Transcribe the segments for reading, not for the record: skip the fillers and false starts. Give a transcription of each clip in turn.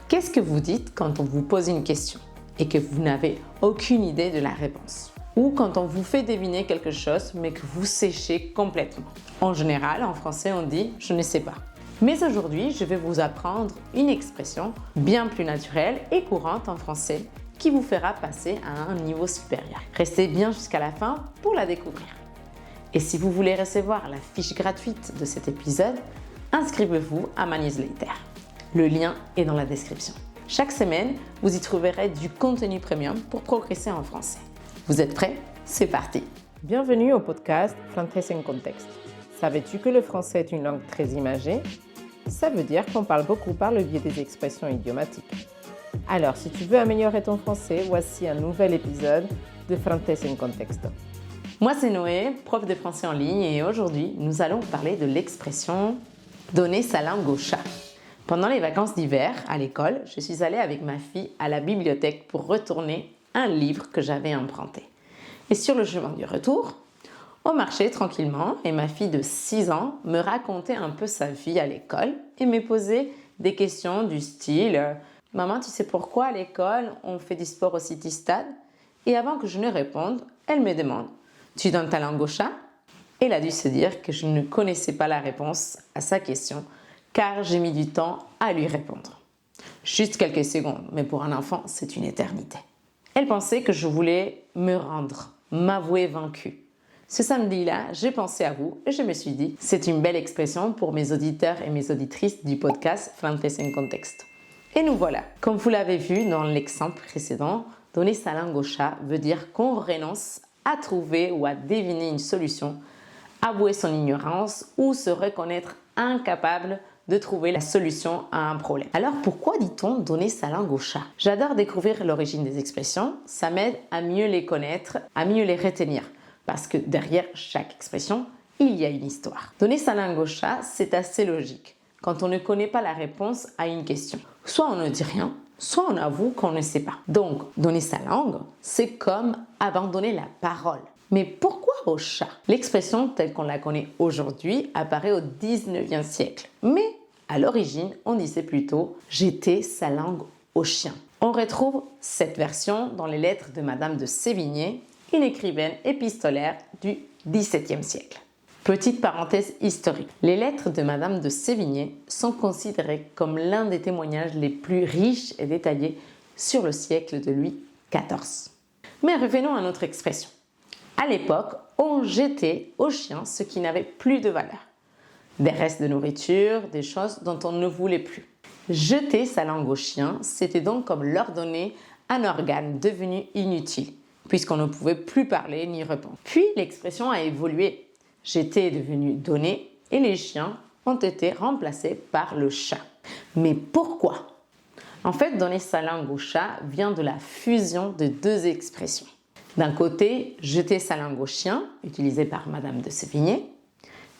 Qu'est-ce que vous dites quand on vous pose une question et que vous n'avez aucune idée de la réponse? Ou quand on vous fait deviner quelque chose mais que vous séchez complètement? En général, en français, on dit « je ne sais pas ». Mais aujourd'hui, je vais vous apprendre une expression bien plus naturelle et courante en français qui vous fera passer à un niveau supérieur. Restez bien jusqu'à la fin pour la découvrir. Et si vous voulez recevoir la fiche gratuite de cet épisode, inscrivez-vous à ma newsletter. Le lien est dans la description. Chaque semaine, vous y trouverez du contenu premium pour progresser en français. Vous êtes prêts? C'est parti! Bienvenue au podcast Français en contexte. Savais-tu que le français est une langue très imagée? Ça veut dire qu'on parle beaucoup par le biais des expressions idiomatiques. Alors, si tu veux améliorer ton français, voici un nouvel épisode de Français en contexte. Moi, c'est Noé, prof de français en ligne, et aujourd'hui, nous allons parler de l'expression « donner sa langue au chat ». Pendant les vacances d'hiver, à l'école, je suis allée avec ma fille à la bibliothèque pour retourner un livre que j'avais emprunté. Et sur le chemin du retour, on marchait tranquillement et ma fille de 6 ans me racontait un peu sa vie à l'école et me posait des questions du style « Maman, tu sais pourquoi à l'école on fait du sport au City Stade ?» Et avant que je ne réponde, elle me demande « Tu donnes ta langue au chat ?» Elle a dû se dire que je ne connaissais pas la réponse à sa question car j'ai mis du temps à lui répondre. Juste quelques secondes, mais pour un enfant, c'est une éternité. Elle pensait que je voulais me rendre, m'avouer vaincue. Ce samedi-là, j'ai pensé à vous et je me suis dit, c'est une belle expression pour mes auditeurs et mes auditrices du podcast Français en contexte. Et nous voilà. Comme vous l'avez vu dans l'exemple précédent, donner sa langue au chat veut dire qu'on renonce à trouver ou à deviner une solution, avouer son ignorance ou se reconnaître incapable de trouver la solution à un problème. Alors pourquoi dit-on donner sa langue au chat? J'adore découvrir l'origine des expressions, ça m'aide à mieux les connaître, à mieux les retenir. Parce que derrière chaque expression, il y a une histoire. Donner sa langue au chat, c'est assez logique quand on ne connaît pas la réponse à une question. Soit on ne dit rien, soit on avoue qu'on ne sait pas. Donc, donner sa langue, c'est comme abandonner la parole. Mais pourquoi au chat? L'expression telle qu'on la connaît aujourd'hui apparaît au 19e siècle. Mais à l'origine, on disait plutôt « jeter sa langue au chien ». On retrouve cette version dans les lettres de Madame de Sévigné, une écrivaine épistolaire du XVIIe siècle. Petite parenthèse historique. Les lettres de Madame de Sévigné sont considérées comme l'un des témoignages les plus riches et détaillés sur le siècle de Louis XIV. Mais revenons à notre expression. À l'époque, on jetait aux chiens ce qui n'avait plus de valeur. Des restes de nourriture, des choses dont on ne voulait plus. Jeter sa langue aux chiens, c'était donc comme leur donner un organe devenu inutile, puisqu'on ne pouvait plus parler ni répondre. Puis l'expression a évolué. Jeter est devenu donner et les chiens ont été remplacés par le chat. Mais pourquoi? En fait, donner sa langue au chat vient de la fusion de deux expressions. D'un côté, jeter sa langue au chien, utilisé par Madame de Sévigné.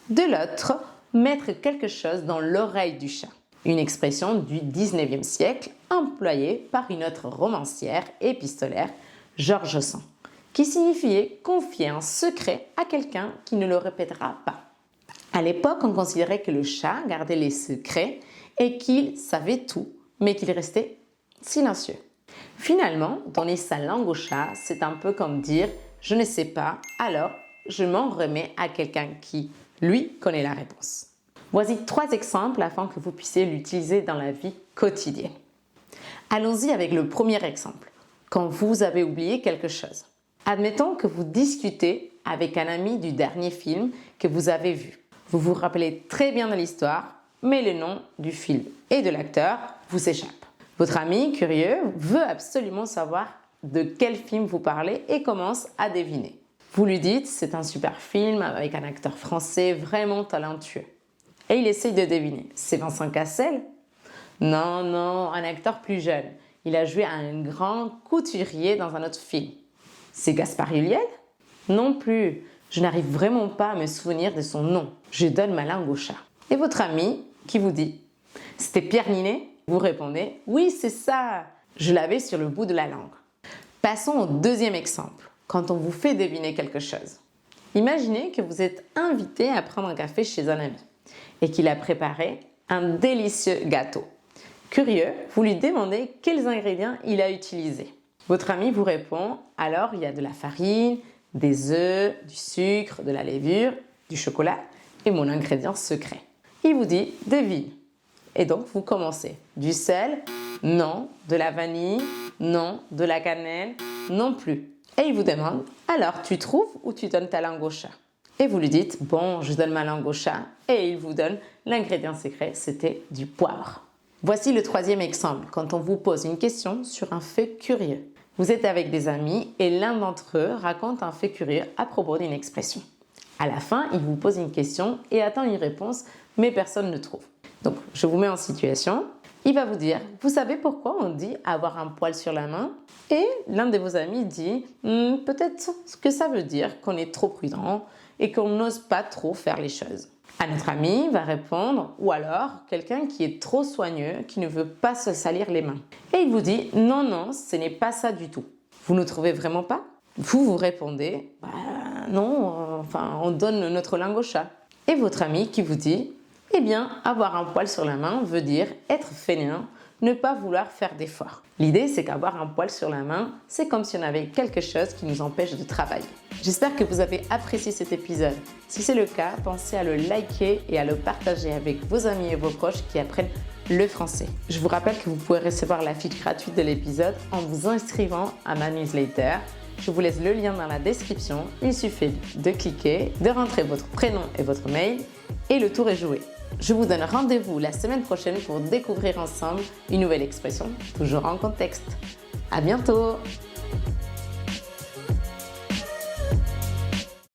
De l'autre, mettre quelque chose dans l'oreille du chat. Une expression du 19e siècle employée par une autre romancière épistolaire, George Sand, qui signifiait confier un secret à quelqu'un qui ne le répétera pas. À l'époque, on considérait que le chat gardait les secrets et qu'il savait tout, mais qu'il restait silencieux. Finalement, donner sa langue au chat, c'est un peu comme dire « je ne sais pas, alors je m'en remets à quelqu'un qui, lui, connaît la réponse ». Voici 3 exemples afin que vous puissiez l'utiliser dans la vie quotidienne. Allons-y avec le premier exemple. Quand vous avez oublié quelque chose. Admettons que vous discutez avec un ami du dernier film que vous avez vu. Vous vous rappelez très bien de l'histoire, mais le nom du film et de l'acteur vous échappe. Votre ami, curieux, veut absolument savoir de quel film vous parlez et commence à deviner. Vous lui dites « c'est un super film avec un acteur français vraiment talentueux ». Et il essaye de deviner. C'est Vincent Cassel? Non, un acteur plus jeune. Il a joué un grand couturier dans un autre film. C'est Gaspard Ulliel? Non plus. Je n'arrive vraiment pas à me souvenir de son nom. Je donne ma langue au chat. Et votre ami qui vous dit « c'était Pierre Ninet ?» Vous répondez « oui, c'est ça, je l'avais sur le bout de la langue ». Passons au deuxième exemple, quand on vous fait deviner quelque chose. Imaginez que vous êtes invité à prendre un café chez un ami et qu'il a préparé un délicieux gâteau Curieux, vous lui demandez quels ingrédients il a utilisés. Votre ami vous répond « Alors, il y a de la farine, des œufs, du sucre, de la levure, du chocolat et mon ingrédient secret. » Il vous dit « Devine ». Et donc, vous commencez. Du sel? Non. De la vanille? Non. De la cannelle? Non plus. Et il vous demande « Alors, tu trouves ou tu donnes ta langue au chat ?» Et vous lui dites « Bon, je donne ma langue au chat. » Et il vous donne l'ingrédient secret, c'était du poivre. Voici le troisième exemple, quand on vous pose une question sur un fait curieux. Vous êtes avec des amis et l'un d'entre eux raconte un fait curieux à propos d'une expression. À la fin, il vous pose une question et attend une réponse, mais personne ne trouve. Donc, je vous mets en situation. Il va vous dire « Vous savez pourquoi on dit avoir un poil sur la main ?» Et l'un de vos amis dit « Peut-être que ça veut dire qu'on est trop prudent et qu'on n'ose pas trop faire les choses. » Un autre ami va répondre « Ou alors quelqu'un qui est trop soigneux, qui ne veut pas se salir les mains. » Et il vous dit « Non, non, ce n'est pas ça du tout. » Vous ne trouvez vraiment pas? Vous répondez « Non, on donne notre langue au chat. » Et votre ami qui vous dit « Eh bien, avoir un poil sur la main veut dire être fainéant, ne pas vouloir faire d'efforts. » L'idée, c'est qu'avoir un poil sur la main, c'est comme si on avait quelque chose qui nous empêche de travailler. J'espère que vous avez apprécié cet épisode. Si c'est le cas, pensez à le liker et à le partager avec vos amis et vos proches qui apprennent le français. Je vous rappelle que vous pouvez recevoir la fiche gratuite de l'épisode en vous inscrivant à ma newsletter. Je vous laisse le lien dans la description. Il suffit de cliquer, de rentrer votre prénom et votre mail et le tour est joué. Je vous donne rendez-vous la semaine prochaine pour découvrir ensemble une nouvelle expression, toujours en contexte. À bientôt!